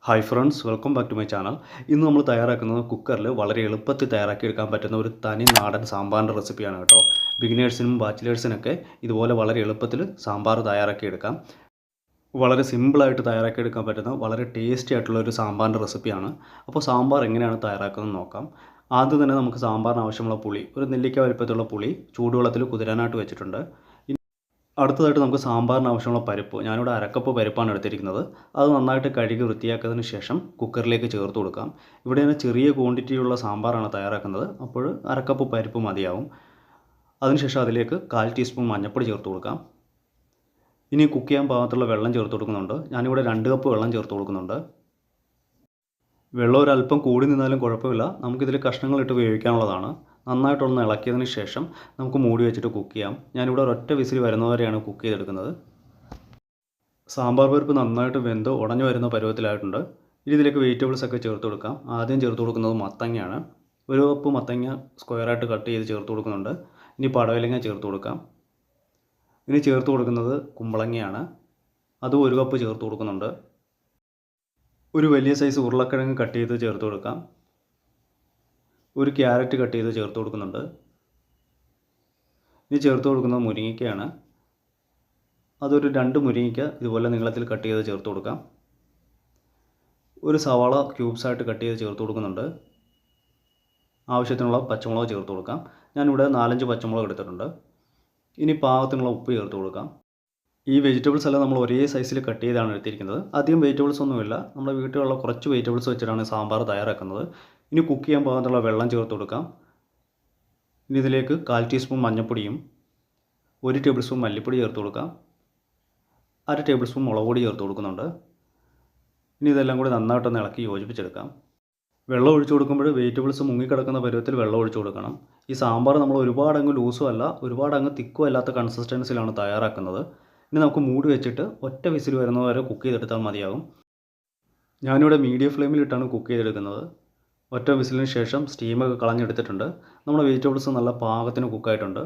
Hi friends, welcome back to my channel. ഇന്ന് നമ്മൾ തയ്യാറാക്കുന്നത് കുക്കറിൽ വളരെ എളുപ്പത്തിൽ തയ്യാറാക്കിയെടുക്കാൻ പറ്റുന്ന ഒരു തനി നാടൻ സാമ്പാറിൻ്റെ റെസിപ്പിയാണ് കേട്ടോ. ബിഗിനേഴ്സിനും ബാച്ചിലേഴ്സിനൊക്കെ ഇതുപോലെ വളരെ എളുപ്പത്തിൽ സാമ്പാർ തയ്യാറാക്കിയെടുക്കാം. വളരെ സിമ്പിളായിട്ട് തയ്യാറാക്കിയെടുക്കാൻ പറ്റുന്ന വളരെ ടേസ്റ്റി ആയിട്ടുള്ള ഒരു സാമ്പാറിൻ്റെ റെസിപ്പിയാണ്. അപ്പോൾ സാമ്പാർ എങ്ങനെയാണ് തയ്യാറാക്കുന്നത് നോക്കാം. ആദ്യം തന്നെ നമുക്ക് സാമ്പാറിന് ആവശ്യമുള്ള പുളി, ഒരു നെല്ലിക്ക വലിപ്പത്തിലുള്ള പുളി ചൂടുവെള്ളത്തിൽ കുതിരാനായിട്ട് വെച്ചിട്ടുണ്ട്. അടുത്തതായിട്ട് നമുക്ക് സാമ്പാറിന് ആവശ്യമുള്ള പരിപ്പ്, ഞാനിവിടെ അരക്കപ്പ് പരിപ്പാണ് എടുത്തിരിക്കുന്നത്. അത് നന്നായിട്ട് കഴുകി വൃത്തിയാക്കിയതിന് ശേഷം കുക്കറിലേക്ക് ചേർത്ത് കൊടുക്കാം. ഇവിടെ ഞാൻ ചെറിയ ക്വാണ്ടിറ്റിയുള്ള സാമ്പാറാണ് തയ്യാറാക്കുന്നത്, അപ്പോൾ അരക്കപ്പ് പരിപ്പ് മതിയാവും. അതിനുശേഷം അതിലേക്ക് 1/4 ടീസ്പൂൺ മഞ്ഞൾപ്പൊടി ചേർത്ത് കൊടുക്കാം. ഇനി കുക്ക് ചെയ്യാൻ പാകത്തുള്ള വെള്ളം ചേർത്ത് കൊടുക്കുന്നുണ്ട്. ഞാനിവിടെ 2 കപ്പ് വെള്ളം ചേർത്ത് കൊടുക്കുന്നുണ്ട്. വെള്ളം ഒരല്പം കൂടി നിന്നാലും കുഴപ്പമില്ല, നമുക്കിതിൽ കഷ്ണങ്ങളിട്ട് വേവിക്കാനുള്ളതാണ്. നന്നായിട്ടൊന്ന് ഇളക്കിയതിന് ശേഷം നമുക്ക് മൂടി വെച്ചിട്ട് കുക്ക് ചെയ്യാം. ഞാനിവിടെ ഒരൊറ്റ വിസിൽ വരുന്നവരെയാണ് കുക്ക് ചെയ്തെടുക്കുന്നത്. സാമ്പാർ പരിപ്പ് നന്നായിട്ട് വെന്ത് ഉടഞ്ഞു വരുന്ന പരുവത്തിലായിട്ടുണ്ട്. ഇനി ഇതിലേക്ക് വെജിറ്റബിൾസൊക്കെ ചേർത്ത് കൊടുക്കാം. ആദ്യം ചേർത്ത് കൊടുക്കുന്നത് മത്തങ്ങയാണ്. 1 കപ്പ് മത്തങ്ങ സ്ക്വയറായിട്ട് കട്ട് ചെയ്ത് ചേർത്ത് കൊടുക്കുന്നുണ്ട്. ഇനി പടവലങ്ങ ചേർത്ത് കൊടുക്കാം. ഇനി ചേർത്ത് കൊടുക്കുന്നത് കുമ്പളങ്ങയാണ്. അതും 1 കപ്പ് ചേർത്ത് കൊടുക്കുന്നുണ്ട്. ഒരു വലിയ സൈസ് ഉരുളക്കിഴങ്ങ് കട്ട് ചെയ്ത് ചേർത്ത് കൊടുക്കാം. ഒരു ക്യാരറ്റ് കട്ട് ചെയ്ത് ചേർത്ത് കൊടുക്കുന്നുണ്ട്. ഇനി ചേർത്ത് കൊടുക്കുന്നത് മുരിങ്ങയ്ക്കയാണ്. അതൊരു 2 മുരിങ്ങയ്ക്ക ഇതുപോലെ നീളത്തിൽ കട്ട് ചെയ്ത് ചേർത്ത് കൊടുക്കാം. ഒരു സവാള ക്യൂബ്സായിട്ട് കട്ട് ചെയ്ത് ചേർത്ത് കൊടുക്കുന്നുണ്ട്. ആവശ്യത്തിനുള്ള പച്ചമുളക് ചേർത്ത് കൊടുക്കാം. ഞാനിവിടെ 4-5 പച്ചമുളക് എടുത്തിട്ടുണ്ട്. ഇനി പാകത്തിനുള്ള ഉപ്പ് ചേർത്ത് കൊടുക്കാം. ഈ വെജിറ്റബിൾസ് എല്ലാം നമ്മൾ ഒരേ സൈസിൽ കട്ട് ചെയ്താണ് എടുത്തിരിക്കുന്നത്. അധികം വെജിറ്റബിൾസ് ഒന്നുമില്ല, നമ്മുടെ വീട്ടിലുള്ള കുറച്ച് വെജിറ്റബിൾസ് വെച്ചിട്ടാണ് സാമ്പാർ തയ്യാറാക്കുന്നത്. ഇനി കുക്ക് ചെയ്യാൻ പാകത്തുള്ള വെള്ളം ചേർത്ത് കൊടുക്കാം. ഇനി ഇതിലേക്ക് 1/4 ടീസ്പൂൺ മഞ്ഞൾപ്പൊടിയും 1 ടേബിൾ സ്പൂൺ മല്ലിപ്പൊടി ചേർത്ത് കൊടുക്കാം. 1/2 ടേബിൾ സ്പൂൺ മുളക് പൊടി ചേർത്ത് കൊടുക്കുന്നുണ്ട്. ഇനി ഇതെല്ലാം കൂടി നന്നായിട്ടൊന്ന് ഇളക്കി യോജിപ്പിച്ചെടുക്കാം. വെള്ളം ഒഴിച്ചു കൊടുക്കുമ്പോൾ വെജിറ്റബിൾസ് മുങ്ങിക്കിടക്കുന്ന പരുവത്തിൽ വെള്ളം ഒഴിച്ചു കൊടുക്കണം. ഈ സാമ്പാർ നമ്മൾ ഒരുപാടങ്ങ് ലൂസും അല്ല ഒരുപാടങ്ങ് തിക്കും അല്ലാത്ത കൺസിസ്റ്റൻസിലാണ് തയ്യാറാക്കുന്നത്. ഇനി നമുക്ക് മൂടി വെച്ചിട്ട് ഒറ്റ വിസിൽ വരുന്നവരെ കുക്ക് ചെയ്തെടുത്താൽ മതിയാകും. ഞാനിവിടെ മീഡിയം ഫ്ലെയിമിലിട്ടാണ് കുക്ക് ചെയ്തെടുക്കുന്നത്. ഒറ്റ വിസിലിന് ശേഷം സ്റ്റീമൊക്കെ കളഞ്ഞെടുത്തിട്ടുണ്ട്. നമ്മുടെ വെജിറ്റബിൾസ് നല്ല പാകത്തിന് കുക്കായിട്ടുണ്ട്.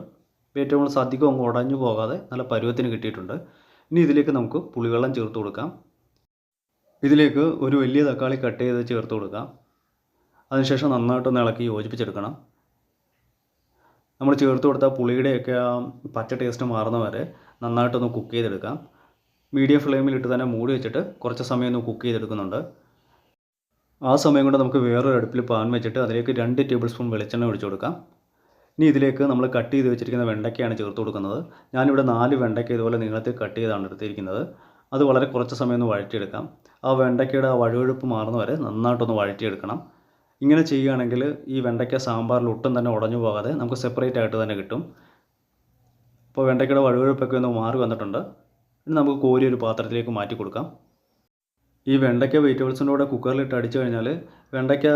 വെജിറ്റബിൾസ് അധികം അങ്ങ് ഉടഞ്ഞു പോകാതെ നല്ല പരുവത്തിന് കിട്ടിയിട്ടുണ്ട്. ഇനി ഇതിലേക്ക് നമുക്ക് പുളിവെള്ളം ചേർത്ത് കൊടുക്കാം. ഇതിലേക്ക് ഒരു വലിയ തക്കാളി കട്ട് ചെയ്ത് ചേർത്ത് കൊടുക്കാം. അതിനുശേഷം നന്നായിട്ടൊന്ന് ഇളക്കി യോജിപ്പിച്ചെടുക്കണം. നമ്മൾ ചേർത്ത് കൊടുത്ത പുളിയുടെയൊക്കെ ആ പച്ച ടേസ്റ്റ് മാറുന്ന വരെ നന്നായിട്ടൊന്ന് കുക്ക് ചെയ്തെടുക്കാം. മീഡിയം ഫ്ലെയിമിലിട്ട് തന്നെ മൂടി വെച്ചിട്ട് കുറച്ച് സമയം ഒന്ന് കുക്ക് ചെയ്തെടുക്കുന്നുണ്ട്. ആ സമയം കൊണ്ട് നമുക്ക് വേറൊരു അടുപ്പിൽ പാൻ വെച്ചിട്ട് അതിലേക്ക് 2 ടേബിൾ സ്പൂൺ വെളിച്ചെണ്ണ ഒഴിച്ചു കൊടുക്കാം. ഇനി ഇതിലേക്ക് നമ്മൾ കട്ട് ചെയ്ത് വെച്ചിരിക്കുന്ന വെണ്ടയ്ക്കയാണ് ചേർത്ത് കൊടുക്കുന്നത്. ഞാനിവിടെ 4 വെണ്ടയ്ക്ക ഇതുപോലെ നീളത്തിൽ കട്ട് ചെയ്താണ് എടുത്തിരിക്കുന്നത്. അത് വളരെ കുറച്ച് സമയം ഒന്ന് വഴറ്റിയെടുക്കാം. ആ വെണ്ടയ്ക്കയുടെ ആ വഴുവഴുപ്പ് മാറുന്ന വരെ നന്നായിട്ടൊന്ന് വഴറ്റിയെടുക്കണം. ഇങ്ങനെ ചെയ്യുകയാണെങ്കിൽ ഈ വെണ്ടയ്ക്ക സാമ്പാറിൽ ഒട്ടും തന്നെ ഉടഞ്ഞു പോകാതെ നമുക്ക് സെപ്പറേറ്റ് ആയിട്ട് തന്നെ കിട്ടും. അപ്പോൾ വെണ്ടയ്ക്കയുടെ വഴുവഴുപ്പൊക്കെ ഒന്ന് മാറി വന്നിട്ടുണ്ട്. ഇനി നമുക്ക് കോരി ഒരു പാത്രത്തിലേക്ക് മാറ്റി കൊടുക്കാം. ഈ വെണ്ടയ്ക്ക വെജിറ്റബിൾസിൻ്റെ കൂടെ കുക്കറിലിട്ട് അടിച്ചു കഴിഞ്ഞാൽ വെണ്ടയ്ക്ക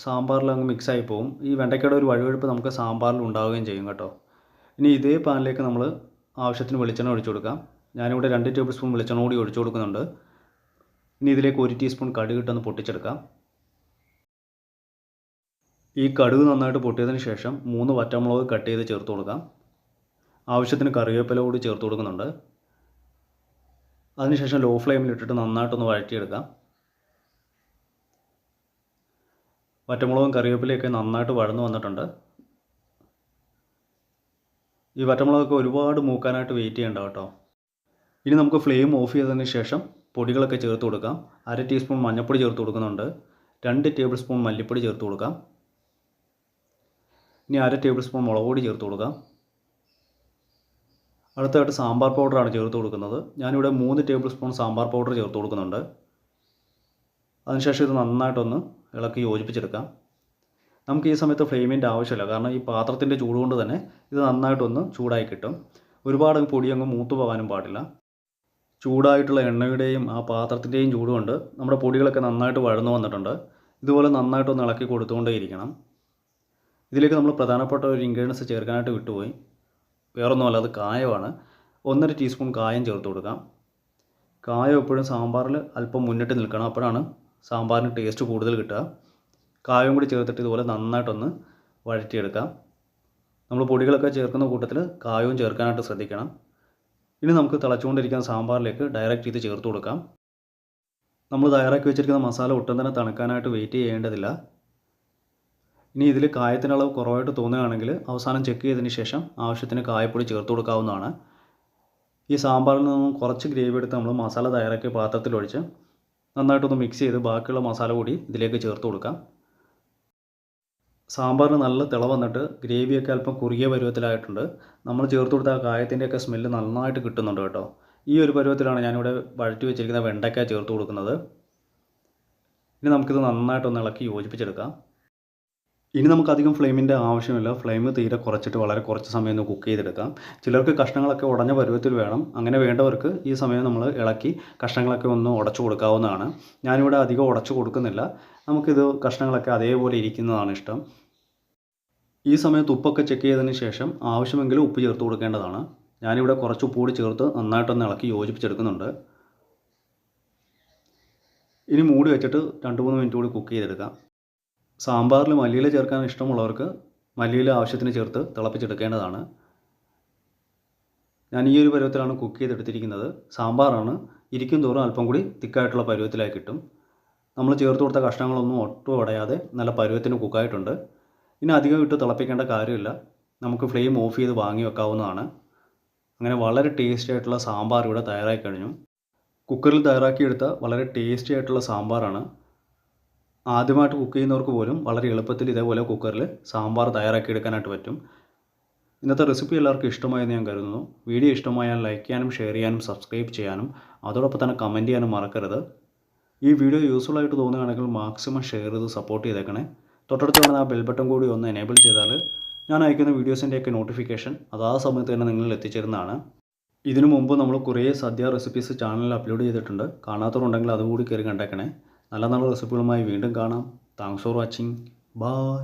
സാമ്പാറിൽ അങ്ങ് മിക്സായി പോകും. ഈ വെണ്ടയ്ക്കയുടെ ഒരു വഴുവഴുപ്പ് നമുക്ക് സാമ്പാറിൽ ഉണ്ടാവുകയും ചെയ്യും കേട്ടോ. ഇനി ഇതേ പാനിലേക്ക് നമ്മൾ ആവശ്യത്തിന് വെളിച്ചെണ്ണ ഒഴിച്ചു കൊടുക്കാം. ഞാനിവിടെ 2 ടേബിൾ സ്പൂൺ വെളിച്ചെണ്ണ കൂടി ഒഴിച്ചു കൊടുക്കുന്നുണ്ട്. ഇനി ഇതിലേക്ക് 1 ടീസ്പൂൺ കടുക് ഇട്ടൊന്ന് പൊട്ടിച്ചെടുക്കാം. ഈ കടുക് നന്നായിട്ട് പൊട്ടിയതിന് ശേഷം 3 വറ്റൽമുളക് കട്ട് ചെയ്ത് ചേർത്ത് കൊടുക്കാം. ആവശ്യത്തിന് കറിവേപ്പില കൂടി ചേർത്ത് കൊടുക്കുന്നുണ്ട്. അതിനുശേഷം ലോ ഫ്ലെയിമിലിട്ടിട്ട് നന്നായിട്ടൊന്ന് വഴറ്റിയെടുക്കാം. വറ്റൽമുളകും കറിവേപ്പിലയൊക്കെ നന്നായിട്ട് വഴന്നു വന്നിട്ടുണ്ട്. ഈ വറ്റൽമുളകൊക്കെ ഒരുപാട് മൂക്കാനായിട്ട് വെയിറ്റ് ചെയ്യേണ്ട കേട്ടോ. ഇനി നമുക്ക് ഫ്ലെയിം ഓഫ് ചെയ്തതിന് ശേഷം പൊടികളൊക്കെ ചേർത്ത് കൊടുക്കാം. 1/2 ടീസ്പൂൺ മഞ്ഞൾപ്പൊടി ചേർത്ത് കൊടുക്കുന്നുണ്ട്. 2 ടേബിൾ സ്പൂൺ മല്ലിപ്പൊടി ചേർത്ത് കൊടുക്കാം. ഇനി 1/2 ടേബിൾ സ്പൂൺ മുളക് പൊടി ചേർത്ത് കൊടുക്കാം. അടുത്തായിട്ട് സാമ്പാർ പൗഡറാണ് ചേർത്ത് കൊടുക്കുന്നത്. ഞാനിവിടെ 3 ടേബിൾ സ്പൂൺ സാമ്പാർ പൗഡർ ചേർത്ത് കൊടുക്കുന്നുണ്ട്. അതിനുശേഷം ഇത് നന്നായിട്ടൊന്ന് ഇളക്കി യോജിപ്പിച്ചെടുക്കാം. നമുക്ക് ഈ സമയത്ത് ഫ്ലെയിമിൻ്റെ ആവശ്യമില്ല, കാരണം ഈ പാത്രത്തിൻ്റെ ചൂട് കൊണ്ട് തന്നെ ഇത് നന്നായിട്ടൊന്ന് ചൂടായി കിട്ടും. ഒരുപാട് പൊടി അങ്ങ് മൂത്തു പോകാനും പാടില്ല. ചൂടായിട്ടുള്ള എണ്ണയുടെയും ആ പാത്രത്തിൻ്റെയും ചൂട് കൊണ്ട് നമ്മുടെ പൊടികളൊക്കെ നന്നായിട്ട് വഴന്നു വന്നിട്ടുണ്ട്. ഇതുപോലെ നന്നായിട്ടൊന്ന് ഇളക്കി കൊടുത്തുകൊണ്ടേയിരിക്കണം. ഇതിലേക്ക് നമ്മൾ പ്രധാനപ്പെട്ട ഒരു ഇൻഗ്രീഡിയൻസ് ചേർക്കാനായിട്ട് വിട്ടുപോയി. വേറൊന്നുമല്ല, അത് കായമാണ്. 1/2 ടീസ്പൂൺ കായം ചേർത്ത് കൊടുക്കാം. കായം എപ്പോഴും സാമ്പാറിൽ അല്പം മുന്നിട്ട് നിൽക്കണം, അപ്പോഴാണ് സാമ്പാറിന് ടേസ്റ്റ് കൂടുതൽ കിട്ടുക. കായം കൂടി ചേർത്തിട്ട് ഇതുപോലെ നന്നായിട്ടൊന്ന് വഴറ്റിയെടുക്കാം. നമ്മൾ പൊടികളൊക്കെ ചേർക്കുന്ന കൂട്ടത്തിൽ കായവും ചേർക്കാനായിട്ട് ശ്രദ്ധിക്കണം. ഇനി നമുക്ക് തിളച്ചുകൊണ്ടിരിക്കുന്ന സാമ്പാറിലേക്ക് ഡയറക്റ്റ് ഇത് ചേർത്ത് കൊടുക്കാം. നമ്മൾ തയ്യാറാക്കി വെച്ചിരിക്കുന്ന മസാല ഒട്ടും തന്നെ തണുക്കാനായിട്ട് വെയിറ്റ് ചെയ്യേണ്ടതില്ല. ഇനി ഇതിൽ കായത്തിൻ്റെ അളവ് കുറവായിട്ട് തോന്നുകയാണെങ്കിൽ അവസാനം ചെക്ക് ചെയ്തതിന് ശേഷം ആവശ്യത്തിന് കായപ്പൊടി ചേർത്ത് കൊടുക്കാവുന്നതാണ്. ഈ സാമ്പാറിൽ നിന്നും കുറച്ച് ഗ്രേവി എടുത്ത് നമ്മൾ മസാല തയ്യാറാക്കിയ പാത്രത്തിലൊഴിച്ച് നന്നായിട്ടൊന്ന് മിക്സ് ചെയ്ത് ബാക്കിയുള്ള മസാല കൂടി ഇതിലേക്ക് ചേർത്ത് കൊടുക്കാം. സാമ്പാറിന് നല്ല തിള വന്നിട്ട് ഗ്രേവിയൊക്കെ അല്പം കുറുകിയ പരുവത്തിലായിട്ടുണ്ട്. നമ്മൾ ചേർത്ത് കൊടുത്ത ആ കായത്തിൻ്റെയൊക്കെ സ്മെല്ല് നന്നായിട്ട് കിട്ടുന്നുണ്ട് കേട്ടോ. ഈ ഒരു പരുവത്തിലാണ് ഞാനിവിടെ വഴറ്റി വെച്ചിരിക്കുന്ന വെണ്ടയ്ക്ക ചേർത്ത് കൊടുക്കുന്നത്. ഇനി നമുക്കിത് നന്നായിട്ടൊന്ന് ഇളക്കി യോജിപ്പിച്ചെടുക്കാം. ഇനി നമുക്കധികം ഫ്ലെയിമിൻ്റെ ആവശ്യമില്ല. ഫ്ലെയിം തീരെ കുറച്ചിട്ട് വളരെ കുറച്ച് സമയം ഒന്ന് കുക്ക് ചെയ്തെടുക്കാം. ചിലർക്ക് കഷ്ണങ്ങളൊക്കെ ഉടഞ്ഞ പരുവത്തിൽ വേണം. അങ്ങനെ വേണ്ടവർക്ക് ഈ സമയം നമ്മൾ ഇളക്കി കഷ്ണങ്ങളൊക്കെ ഒന്ന് ഉടച്ചു കൊടുക്കാവുന്നതാണ്. ഞാനിവിടെ അധികം ഉടച്ചു കൊടുക്കുന്നില്ല. നമുക്കിത് കഷ്ണങ്ങളൊക്കെ അതേപോലെ ഇരിക്കുന്നതാണ് ഇഷ്ടം. ഈ സമയത്ത് ഉപ്പൊക്കെ ചെക്ക് ചെയ്തതിന് ശേഷം ആവശ്യമെങ്കിൽ ഉപ്പ് ചേർത്ത് കൊടുക്കേണ്ടതാണ്. ഞാനിവിടെ കുറച്ച് ഉപ്പ് കൂടി ചേർത്ത് നന്നായിട്ടൊന്ന് ഇളക്കി യോജിപ്പിച്ചെടുക്കുന്നുണ്ട്. ഇനി മൂടി വെച്ചിട്ട് 2-3 മിനിറ്റ് കൂടി കുക്ക് ചെയ്തെടുക്കാം. സാമ്പാറിൽ മല്ലിയില ചേർക്കാൻ ഇഷ്ടമുള്ളവർക്ക് മല്ലിയില ആവശ്യത്തിന് ചേർത്ത് തിളപ്പിച്ചെടുക്കേണ്ടതാണ്. ഞാൻ ഈ ഒരു പരുവത്തിലാണ് കുക്ക് ചെയ്തെടുത്തിരിക്കുന്നത്. സാമ്പാറാണ്, ഇരിക്കും തോറും അല്പം കൂടി തിക്കായിട്ടുള്ള പരുവത്തിലായി കിട്ടും. നമ്മൾ ചേർത്ത് കൊടുത്ത കഷ്ണങ്ങളൊന്നും ഒട്ടും ഉടയാതെ നല്ല പരുവത്തിന് കുക്കായിട്ടുണ്ട്. ഇനി അധികം ഇട്ട് തിളപ്പിക്കേണ്ട കാര്യമില്ല. നമുക്ക് ഫ്ലെയിം ഓഫ് ചെയ്ത് വാങ്ങി വെക്കാവുന്നതാണ്. അങ്ങനെ വളരെ ടേസ്റ്റി ആയിട്ടുള്ള സാമ്പാർ ഇവിടെ തയ്യാറായി കഴിഞ്ഞു. കുക്കറിൽ തയ്യാറാക്കിയെടുത്ത വളരെ ടേസ്റ്റി ആയിട്ടുള്ള സാമ്പാറാണ്. ആദ്യമായിട്ട് കുക്ക് ചെയ്യുന്നവർക്ക് പോലും വളരെ എളുപ്പത്തിൽ ഇതേപോലെ കുക്കറിൽ സാമ്പാർ തയ്യാറാക്കിയെടുക്കാനായിട്ട് പറ്റും. ഇന്നത്തെ റെസിപ്പി എല്ലാവർക്കും ഇഷ്ടമായെന്ന് ഞാൻ കരുതുന്നു. വീഡിയോ ഇഷ്ടമായാൽ ലൈക്ക് ചെയ്യാനും ഷെയർ ചെയ്യാനും സബ്സ്ക്രൈബ് ചെയ്യാനും അതോടൊപ്പം തന്നെ കമൻറ്റ് ചെയ്യാനും മറക്കരുത്. ഈ വീഡിയോ യൂസ്ഫുൾ ആയിട്ട് തോന്നുകയാണെങ്കിൽ മാക്സിമം ഷെയർ ചെയ്ത് സപ്പോർട്ട് ചെയ്തേക്കണേ. തൊട്ടടുത്ത് കാണുന്ന ആ ബെൽ ബട്ടൺ കൂടി ഒന്ന് എനേബിൾ ചെയ്താൽ ഞാൻ അയക്കുന്ന വീഡിയോസിൻ്റെയൊക്കെ നോട്ടിഫിക്കേഷൻ അതാ സമയത്ത് തന്നെ നിങ്ങളിൽ എത്തിച്ചേരുന്നതാണ്. ഇതിനു മുമ്പ് നമ്മൾ കുറേ സദ്യ റെസിപ്പീസ് ചാനലിൽ അപ്ലോഡ് ചെയ്തിട്ടുണ്ട്. കാണാത്തവരുണ്ടെങ്കിൽ അതുകൂടി കയറി കണ്ടേക്കണേ. നല്ല നല്ല റെസിപ്പികളുമായി വീണ്ടും കാണാം. Thanks for watching. ബൈ.